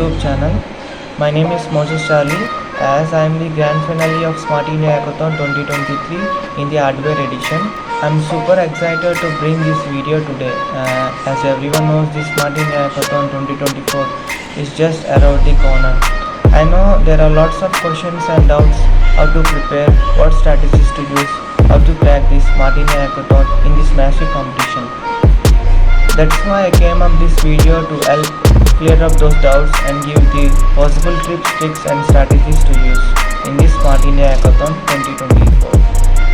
YouTube channel. My name is Moses Charlie, as I am the grand finale of Smart India Hackathon 2023 in the hardware edition. I'm super excited to bring this video today. As everyone knows, the Smart India Hackathon 2024 is just around the corner. I know there are lots of questions and doubts: how to prepare, what strategies to use, how to crack this Smart India Hackathon in this massive competition. That's why I came up this video to help clear up those doubts and give the possible tips, tricks and strategies to use in this Smart India Hackathon 2024.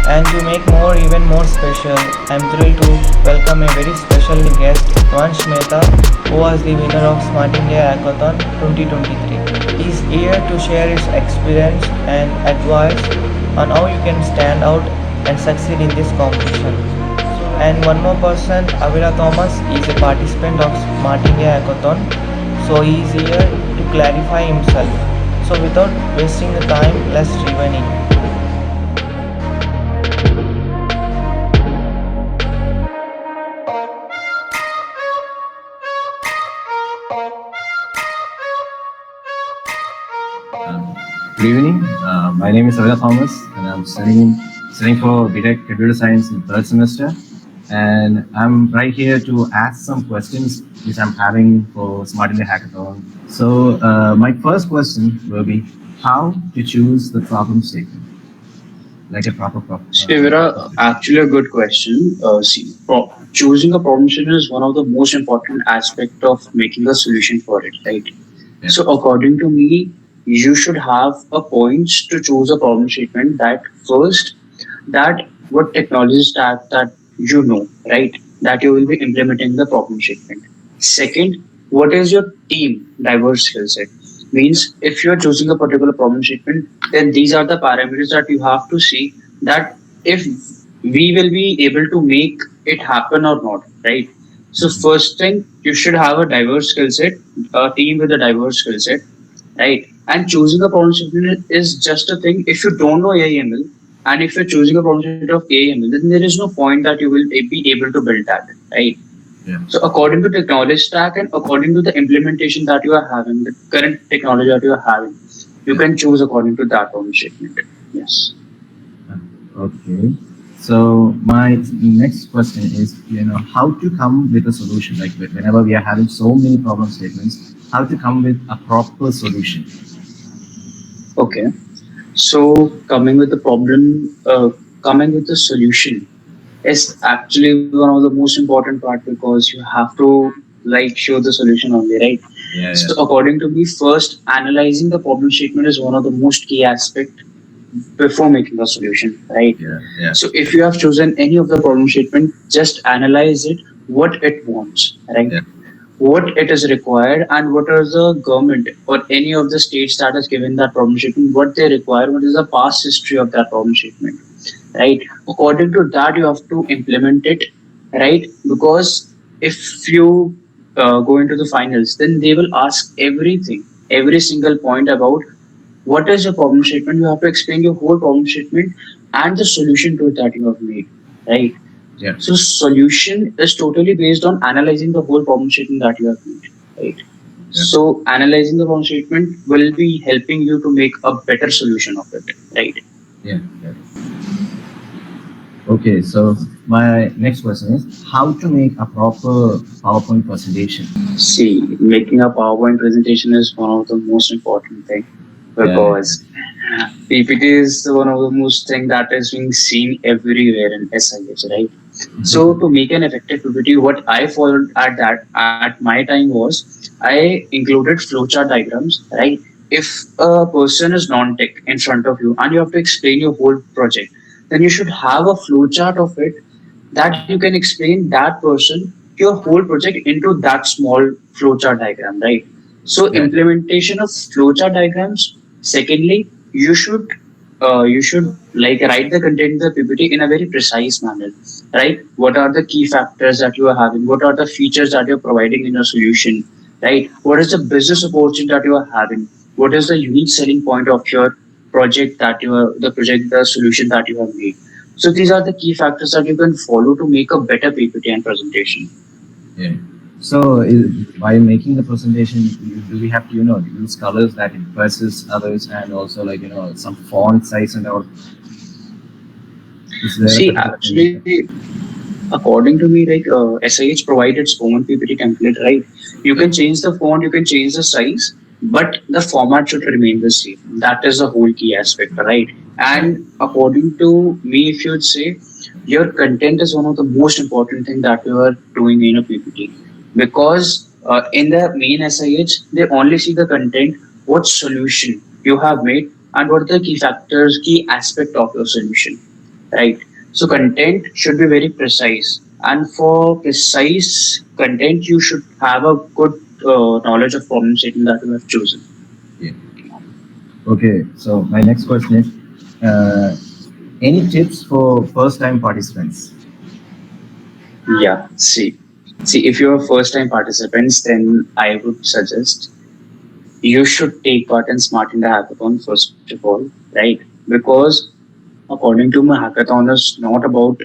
And to make even more special, I'm thrilled to welcome a very special guest, Vansh Mehta, who was the winner of Smart India Hackathon 2023. He's here to share his experience and advice on how you can stand out and succeed in this competition. And one more person, Avira Thomas, is a participant of Smart India Hackathon, so he is here to clarify himself. So without wasting the time, let's dive in. Good evening. My name is Avira Thomas, and I'm studying for BTech Computer Science in third semester. And I'm right here to ask some questions which I'm having for Smart India Hackathon. So my first question will be how to choose the problem statement, like a proper problem. Avira, actually a good question. Choosing a problem statement is one of the most important aspect of making a solution for it, right? Yeah. So according to me, you should have a points to choose a problem statement. That first, that what technology stack that you know, right? That you will be implementing the problem statement. Second, what is your team diverse skill set? Means if you are choosing a particular problem statement, then these are the parameters that you have to see that if we will be able to make it happen or not, right? So first thing, you should have a diverse skill set, a team with a diverse skill set, right? And choosing a problem statement is just a thing. If you don't know AIML, and if you're choosing a problem statement of AIML, then there is no point that you will be able to build that, right? Yeah. So according to technology stack and according to the implementation that you are having, the current technology that you are having, you can choose according to that problem statement. Yes. Okay. So my next question is, how to come with a solution? Like whenever we are having so many problem statements, how to come with a proper solution? Okay. So coming with the problem, coming with the solution is actually one of the most important part because you have to like show the solution only, right? Yeah. So according to me, first analyzing the problem statement is one of the most key aspect before making a solution, right? Yeah. So if you have chosen any of the problem statement, just analyze it, what it wants, right? Yeah. What it is required and what are the government or any of the states that has given that problem statement, what they require, what is the past history of that problem statement, right? According to that, you have to implement it, right? Because if you go into the finals, then they will ask everything, every single point about what is your problem statement. You have to explain your whole problem statement and the solution to it that you have made, right? Yeah. So solution is totally based on analyzing the whole problem statement that you have made, right? Yeah. So analyzing the problem statement will be helping you to make a better solution of it, right? Yeah. Okay, so my next question is how to make a proper PowerPoint presentation. See, making a PowerPoint presentation is one of the most important thing because PPT is one of the most thing that is being seen everywhere in SIH, right? So to make an effective PPT, what I followed at my time was I included flowchart diagrams, right? If a person is non-tech in front of you and you have to explain your whole project, then you should have a flowchart of it that you can explain that person your whole project into that small flowchart diagram, right? So Yeah. implementation of flowchart diagrams. Secondly, you should like write the content in the PPT in a very precise manner, right? What are the key factors that you are having? What are the features that you're providing in your solution, right? What is the business opportunity that you are having? What is the unique selling point of your project that the solution that you have made? So these are the key factors that you can follow to make a better PPT and presentation. Yeah. So, while making the presentation, do we have to, use colors that impresses others, and also like some font size and all? Is there a See, particular thing? actually, according to me, like SIH provided its own PPT template, right? You Yeah. can change the font, you can change the size, but the format should remain the same. That is the whole key aspect, right? Yeah. And according to me, if you'd say, your content is one of the most important thing that you are doing in a PPT, because in the main SIH, they only see the content, what solution you have made, and what are the key factors, key aspect of your solution, right? So content should be very precise, and for precise content, you should have a good knowledge of problem statement that you have chosen. Yeah. Okay. So my next question is, any tips for first-time participants? Yeah, see, if you're first-time participants, then I would suggest you should take part in Smart India Hackathon first of all, right? Because according to me, hackathon is not about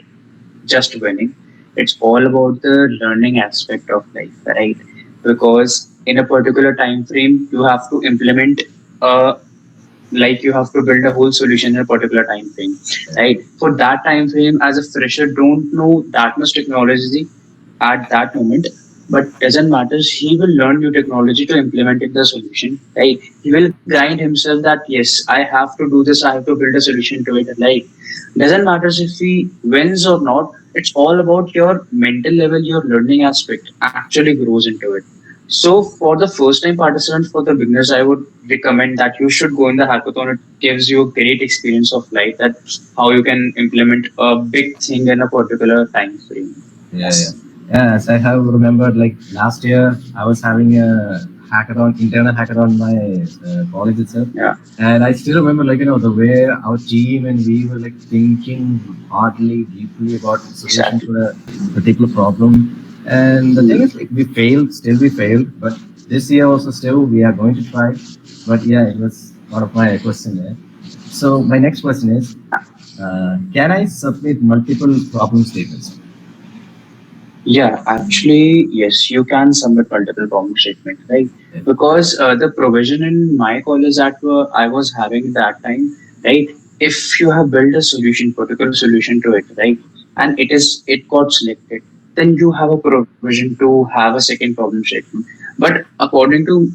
just winning. It's all about the learning aspect of life, right? Because in a particular time frame, you have to implement a like you have to build a whole solution in a particular time frame, right? For that time frame, as a fresher, don't know that much technology at that moment, but doesn't matter. He will learn new technology to implement in the solution, right? He will grind himself that yes, I have to do this. I have to build a solution to it, right? Doesn't matter if he wins or not. It's all about your mental level, your learning aspect actually grows into it. So for the first time participants, for the beginners, I would recommend that you should go in the hackathon. It gives you a great experience of life, that how you can implement a big thing in a particular time frame. Yeah, yeah. Yes. Yes, I have remembered like last year I was having a hackathon, internal hackathon in my college itself. Yeah. And I still remember like, the way our team and we were like thinking hardly, deeply about the solution Exactly. for a particular problem. And the thing is like we failed, still we failed, but this year also still we are going to try. But yeah, it was one of my question there. So my next question is, can I submit multiple problem statements? Yeah, actually, yes, you can submit multiple problem statement, right? Yeah. Because the provision in my college that I was having that time, right? If you have built a solution, particular solution to it, right, and it got selected, then you have a provision to have a second problem statement. But according to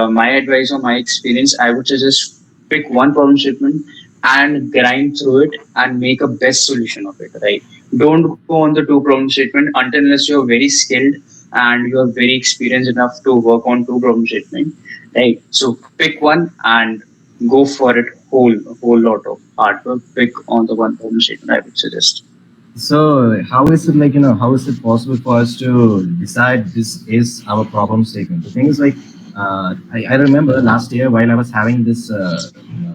my advice or my experience, I would suggest pick one problem statement and grind through it and make a best solution of it, right? Don't go on the two problem statement until unless you're very skilled and you're very experienced enough to work on two problem statement, right? So pick one and go for it. Whole lot of hard work. Pick on the one problem statement, I would suggest. So how is it like, how is it possible for us to decide this is our problem statement? The thing is like, I remember last year while I was having this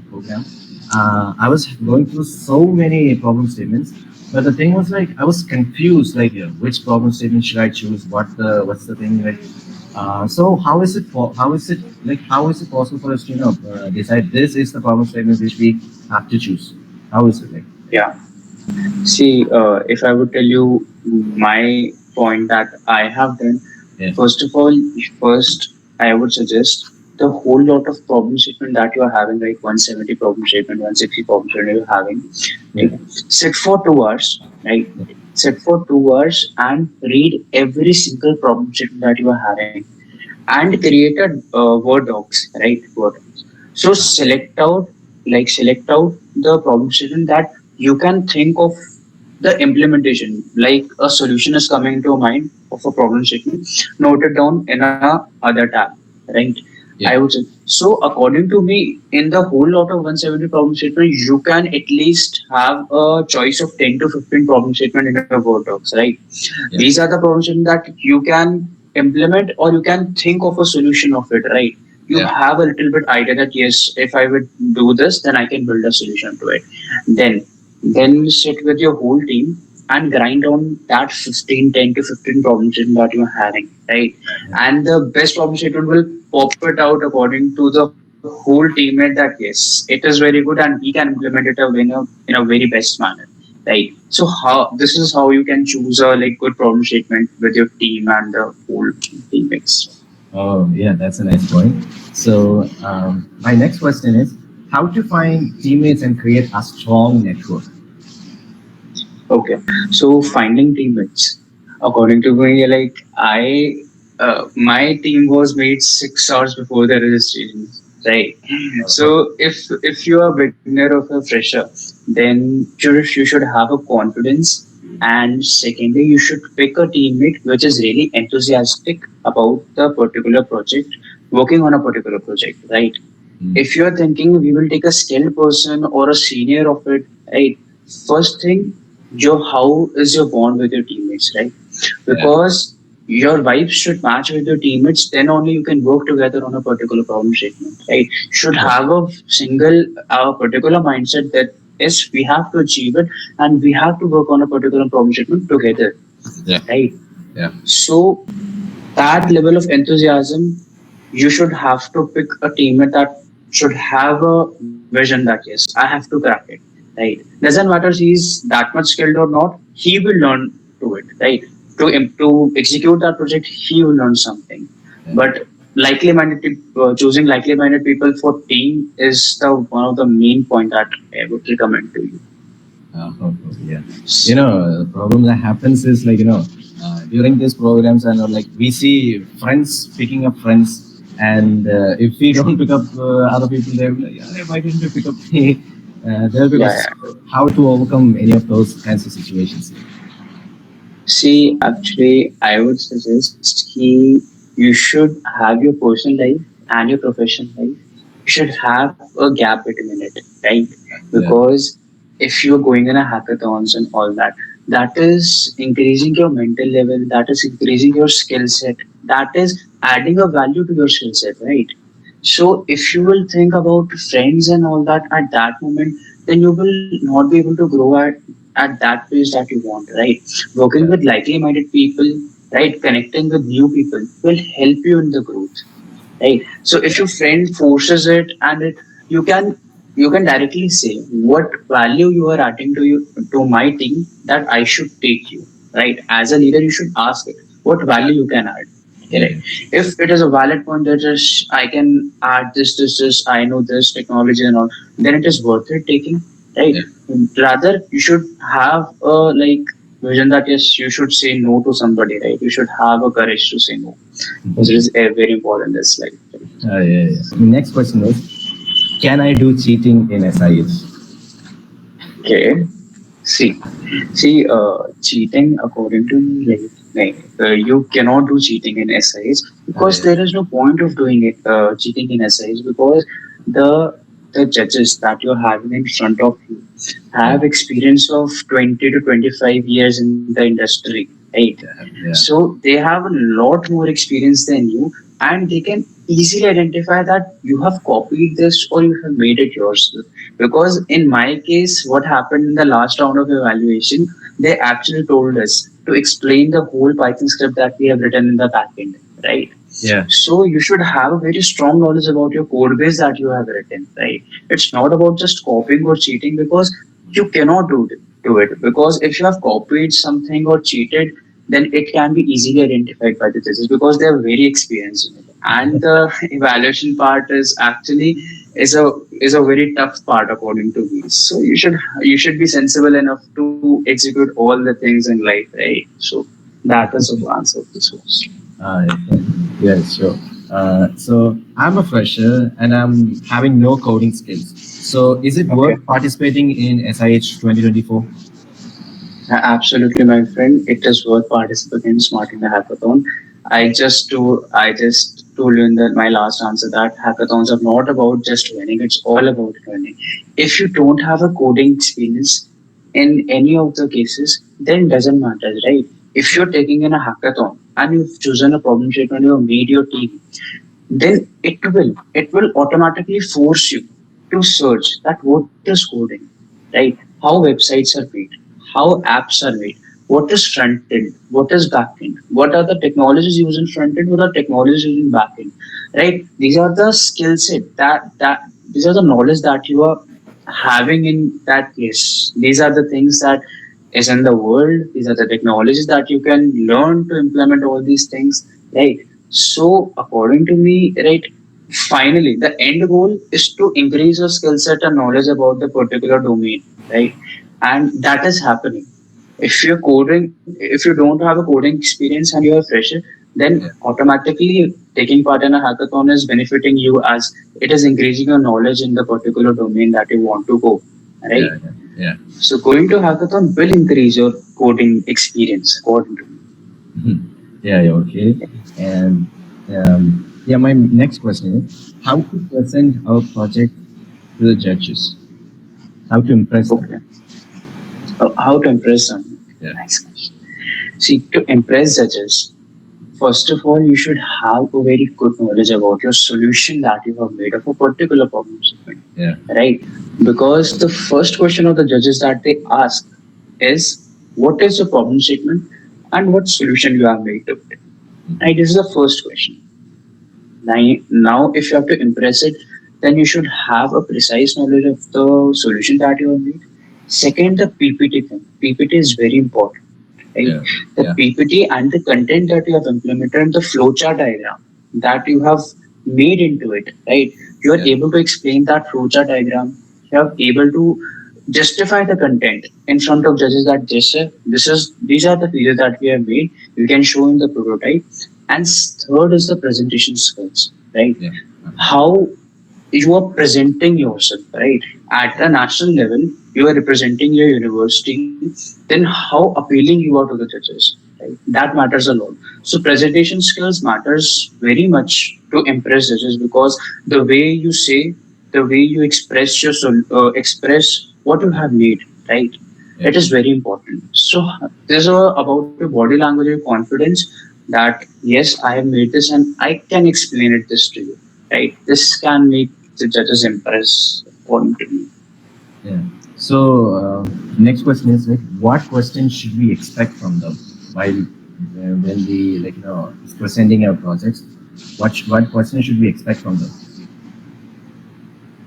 program, I was going through so many problem statements, but the thing was like I was confused, like which problem statement should I choose? What's the thing like? So how is it like how is it possible for us to decide this is the problem statement which we have to choose? How is it like? Yeah. See, if I would tell you my point that I have done, Yeah. first of all, first I would suggest the whole lot of problem statement that you are having, like 170 problem statement, 160 problem statement you're having, Yeah. right? Sit for 2 hours, right? Sit for 2 hours and read every single problem statement that you are having, and create a Word docs, right? Word docs. So select out the problem statement that you can think of the implementation, like a solution is coming into your mind of a problem statement, note it down in a other tab, right? I Yeah. would say. So according to me, in the whole lot of 170 problem statement, you can at least have a choice of 10 to 15 problem statement in a Word docs, right? Yeah. These are the problem statement that you can implement, or you can think of a solution of it, right? You Yeah. have a little bit idea that yes, if I would do this, then I can build a solution to it. Then then sit with your whole team and grind on that 15, 10 to 15 problem statement that you're having, right? And the best problem statement will pop it out according to the whole teammate that yes, it is very good and we can implement it in a very best manner, right? So how this is how you can choose a like good problem statement with your team and the whole teammates. Oh, yeah, that's a nice point. So, my next question is how to find teammates and create a strong network. Okay, so finding teammates. According to me, like my team was made 6 hours before the registration, right? So if you are a beginner of a fresher, then you should have a confidence, and secondly, you should pick a teammate which is really enthusiastic about the particular project, working on a particular project, right? Mm. If you're thinking we will take a skilled person or a senior of it, right? First thing, your how is your bond with your teammates, right? Yeah, Because your vibes should match with your teammates, then only you can work together on a particular problem statement, right? Should yeah, have a single particular mindset that yes, we have to achieve it and we have to work on a particular problem statement together, yeah, right? yeah, So that level of enthusiasm, you should have to pick a teammate that should have a vision that yes, I have to crack it. Right? Doesn't matter he's that much skilled or not, he will learn to it. Right? To execute that project, he will learn something. yeah. But choosing likely minded people for team is the one of the main point that I would recommend to you. Yeah. The problem that happens is like, during these programs and all, like we see friends picking up friends. And if we don't pick up other people, they'll be like, yeah, why didn't you pick up me? There Yeah, because how to overcome any of those kinds of situations. see, actually, I would suggest you should have your personal life and your professional life. You should have a gap between it, right? Yeah, Because if you're going in a hackathons and all that, that is increasing your mental level, that is increasing your skill set, that is adding a value to your skill set, right? So if you will think about friends and all that at that moment, then you will not be able to grow at that pace that you want, right? Working yeah, with likely minded people, right? Connecting with new people will help you in the growth, right? So if yeah, your friend forces it and you can you can directly say what value you are adding to my team that I should take you, right? As a leader, you should ask it what value you can add. yeah, Correct. If it is a valid point that is I can add this, I know this technology and all, then it is worth it taking, right? yeah. Rather, you should have a like vision that yes, you should say no to somebody, right? You should have a courage to say no, which is very important in this life. Yeah, yeah. The next question is, can I do cheating in SIH? Okay. See, cheating according to me, you cannot do cheating in SIs because Yeah, there is no point of doing it, cheating in SIs because the the judges that you're having in front of you yeah, have experience of 20 to 25 years in the industry, right? yeah, So they have a lot more experience than you, and they can easily identify that you have copied this or you have made it yourself. Because in my case, what happened in the last round of evaluation, they actually told us to explain the whole Python script that we have written in the backend, right? yeah, So you should have a very strong knowledge about your code base that you have written, right? It's not about just copying or cheating because you cannot do it. Because if you have copied something or cheated, then it can be easily identified by the judges because they are very experienced in it. And the evaluation part is actually is a very tough part according to me. So you should be sensible enough to execute all the things in life, right? So that is the answer of this question. uh, yeah, sure. So I'm a fresher and I'm having no coding skills. So is it Okay. worth participating in SIH 2024? Absolutely, my friend. It is worth participating in Smart in the Hackathon. I just told you in my last answer that hackathons are not about just winning. It's all about learning. If you don't have a coding experience in any of the cases, then doesn't matter, right? If you're taking in a hackathon and you've chosen a problem statement, you've made your team, then it will automatically force you to search that what is coding, right? How websites are made, how apps are made, what is front end, what is back end, what are the technologies used in front end, what are technologies used in back end, right? These are the skill set that these are the knowledge that you are having in that place. These are the things that is in the world. These are the technologies that you can learn to implement all these things, right? So, according to me, right, finally, the end goal is to increase your skill set and knowledge about the particular domain, right? And that is happening. If you're coding, if you don't have a coding experience and you're a fresher, then Yeah. automatically taking part in a hackathon is benefiting you as it is increasing your knowledge in the particular domain that you want to go, right? Yeah. Yeah. So going to hackathon will increase your coding experience according to me. Mhm. Yeah. Yeah. Okay. And yeah, my next question is how to present our project to the judges. How to impress them. Okay. How to impress them? Yeah. Nice question. See, to impress judges, first of all, you should have a very good knowledge about your solution that you have made of a particular problem statement, Yeah. right? Because the first question of the judges that they ask is, what is the problem statement and what solution you have made to it? Mhm. Right, this is the first question. Now, if you have to impress it, then you should have a precise knowledge of the solution that you have made. Second, the PPT thing. PPT is very important, right? Yeah. The Yeah. PPT and the content that you have implemented and the flowchart diagram that you have made into it, right? You are Yeah. able to explain that flowchart diagram. You are able to justify the content in front of judges that these are the features that we have made. You can show in the prototype. And third is the presentation skills, right? Yeah. How you are presenting yourself, right? At the national level, you are representing your university, then how appealing you are to the judges, right? That matters a lot. So presentation skills matters very much to impress judges because the way you say, the way you express express what you have made, right? Yeah. It is very important. So there's about your body language, your confidence that yes, I have made this and I can explain it this to you, right? This can make the judges impress according to me. Yeah. So next question is like, what questions should we expect from them while when we is presenting our projects? What questions should we expect from them?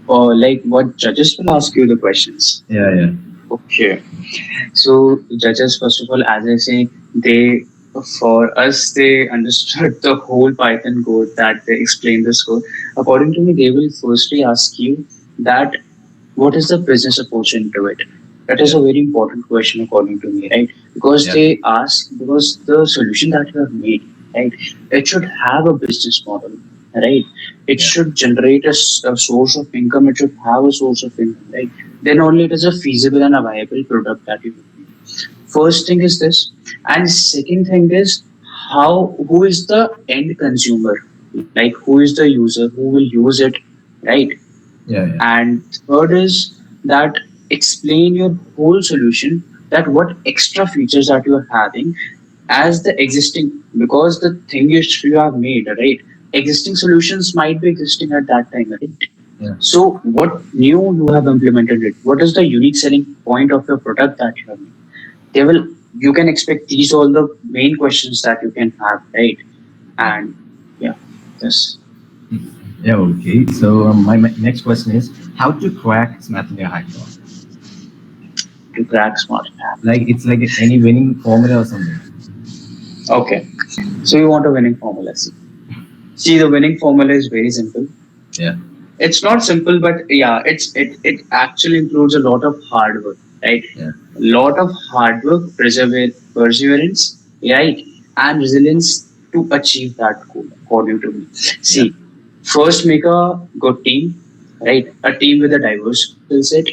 Or like what judges will ask you the questions. Yeah. Yeah. Okay. So judges, first of all, as I say, they for us they understood the whole Python code that they explained this code. According to me, they will firstly ask you that what is the business approach into it? That is Yeah. a very important question according to me, right? Because Yeah. they ask because the solution that you have made, right? It should have a business model, right? It Yeah. should generate a source of income. It should have a source of income, right? Then only it is a feasible and a viable product that you have made. First thing is this, and second thing is how who is the end consumer, like who is the user who will use it, right? Yeah. Yeah. And third is that explain your whole solution, that what extra features that you are having as the existing, because the thing is you have made, right? Existing solutions might be existing at that time, right? Yeah. So what new you have implemented it? What is the unique selling point of your product that you have made? They will you can expect these all the main questions that you can have, right? Yeah. And yeah, this Yeah. Okay. So my next question is how to crack Smartly Hackathon. to crack smart. Like it's like any winning formula or something. Okay. So you want a winning formula. See, the winning formula is very simple. Yeah. It's not simple, but yeah, it actually includes a lot of hard work, right? Yeah. A lot of hard work, perseverance, right, and resilience to achieve that goal, according to me. Yeah. See, first make a good team, right? A team with a diverse skill set.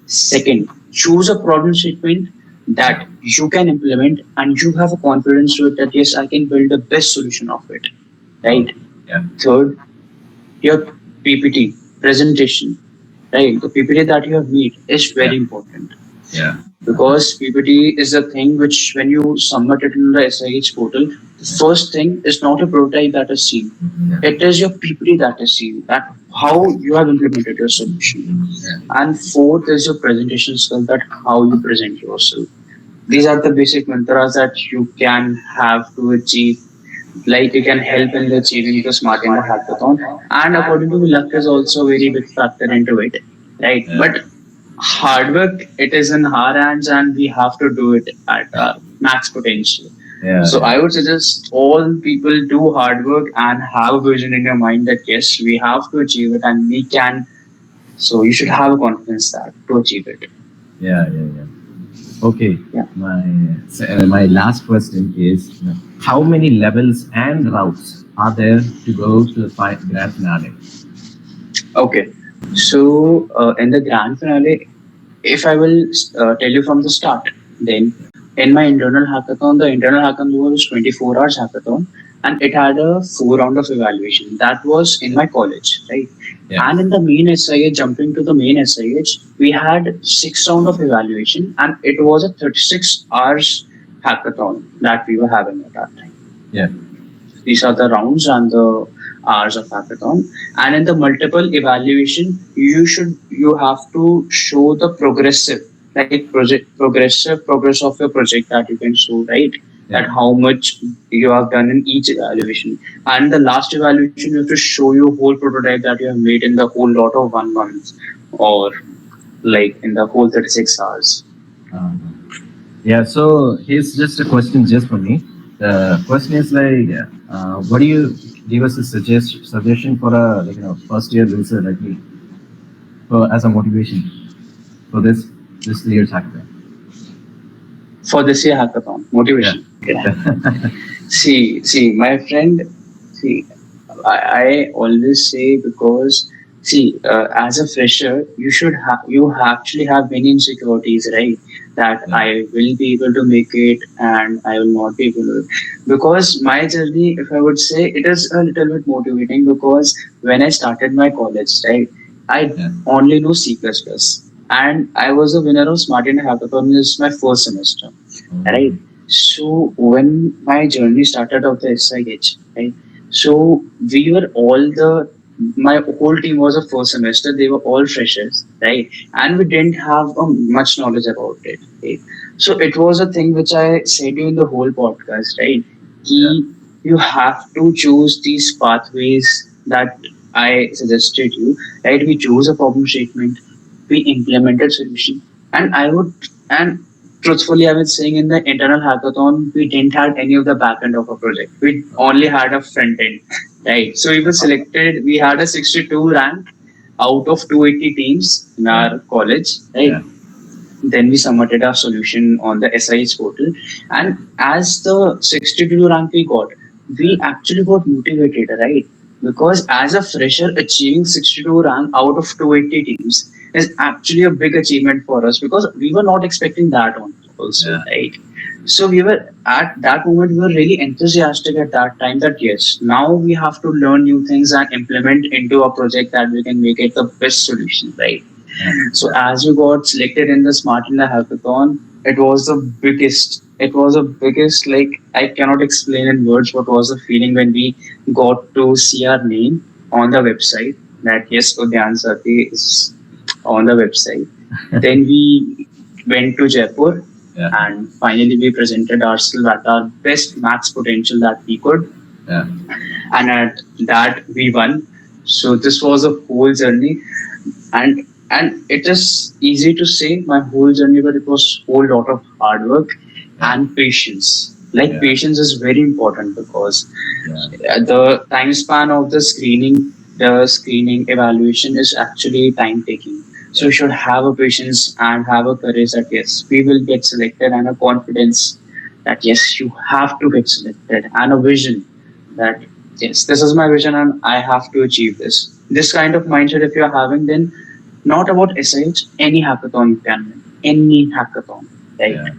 Second, choose a problem statement that you can implement and you have a confidence to it that yes, I can build the best solution of it, Oh. right? Yeah. Third, your PPT presentation, right? The PPT that you have made is Yeah. very important Yeah. because PPT is the thing which, when you submit it in the SIH portal, the first thing is not a prototype that is seen. Yeah. It is your PPT that is seen, that how you have implemented your solution. Yeah. And fourth is your presentation skill, that how you present yourself. These are the basic mantras that you can have to achieve, like you can help in achieving the smart in the hackathon. And according to me, luck is also a very big factor into it, right? Yeah. But hard work, it is in our hands, and we have to do it at our max potential. Yeah, So yeah, I would suggest all people do hard work and have a vision in your mind that yes, we have to achieve it and we can. So you should have a confidence that to achieve it. yeah, yeah, yeah. Okay, Yeah. my last question is, how many levels and routes are there to go to the grand finale? Okay. So in the grand finale, if I will tell you from the start, then in my internal hackathon, the internal hackathon was 24 hours hackathon, and it had a 4 round of evaluation. That was in my college, right? Yeah, And in the main SIH, jumping to the main SIH, we had 6 round of evaluation, and it was a 36 hours hackathon that we were having at that time. yeah, These are the rounds and the hours of hackathon. And in the multiple evaluation, you have to show the progressive, like progressive progress of your project that you can show, right? That yeah. how much you have done in each evaluation. And the last evaluation, you have to show your whole prototype that you have made in the whole lot of 1 month, or like in the whole 36 hours. Um, yeah. So here's just a question just for me. The question is like, what do you give us a suggestion for a first year loser like me, for as a motivation for this year's hackathon? For this year hackathon, Yeah. motivation. Yeah. My friend, see, I always say because as a fresher, you actually have many insecurities, right? That Yeah. I will be able to make it and I will not be able to. Because my journey, if I would say, it is a little bit motivating because when I started my college, right, I Yeah. only know C++. And I was a winner of Smart India Hackathon is my first semester, right? Um, So when my journey started of the SIH, right? So we were all my whole team was a first semester. They were all freshers, right? And we didn't have much knowledge about it. Right? So it was a thing which I said you in the whole podcast, right? yeah. Ki you have to choose these pathways that I suggested you, right? We chose a problem statement, we implemented solution, and and truthfully, I was saying in the internal hackathon, we didn't have any of the back end of a project. We only had a front end, right? So we were selected. We had a 62 rank out of 280 teams in Yeah. our college, right? Yeah. Then we submitted our solution on the SIH portal, and as the 62 rank we got, Yeah. we actually got motivated, right? Because as a fresher, achieving 62 rank out of 280 teams is actually a big achievement for us because we were not expecting that on also, Yeah. right? So we were at that moment we were really enthusiastic at that time that yes, now we have to learn new things and implement into a project that we can make it the best solution, right? Yeah. So as you got selected in the Smart India Hackathon, it was the biggest. It was the biggest. Like I cannot explain in words what was the feeling when we got to see our name on the website. That yes, Udyan Sati is on the website. Then we went to Jaipur Yeah. and finally we presented ourselves at our best max potential that we could, Yeah. and at that we won. So this was a whole journey, and it is easy to say my whole journey, but it was whole lot of hard work Yeah. and patience. Like Yeah. patience is very important because Yeah. the time span of the screening evaluation is actually time taking. So Yeah. you should have a patience and have a courage that yes, we will get selected, and a confidence that yes, you have to get selected, and a vision that yes, this is my vision and I have to achieve this. This kind of mindset, if you're having, then not about SIH, any hackathon you can win. Any hackathon, right? Yeah.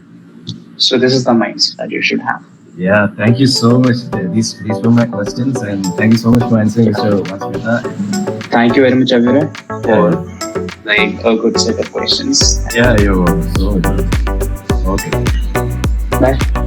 So this is the mindset that you should have. Yeah, thank you so much. These were my questions, and thank you so much for answering, Mr. Vansmita. Thank you very much, Avira, Yeah, for like a good set of questions. yeah, you're welcome. So, okay. Bye.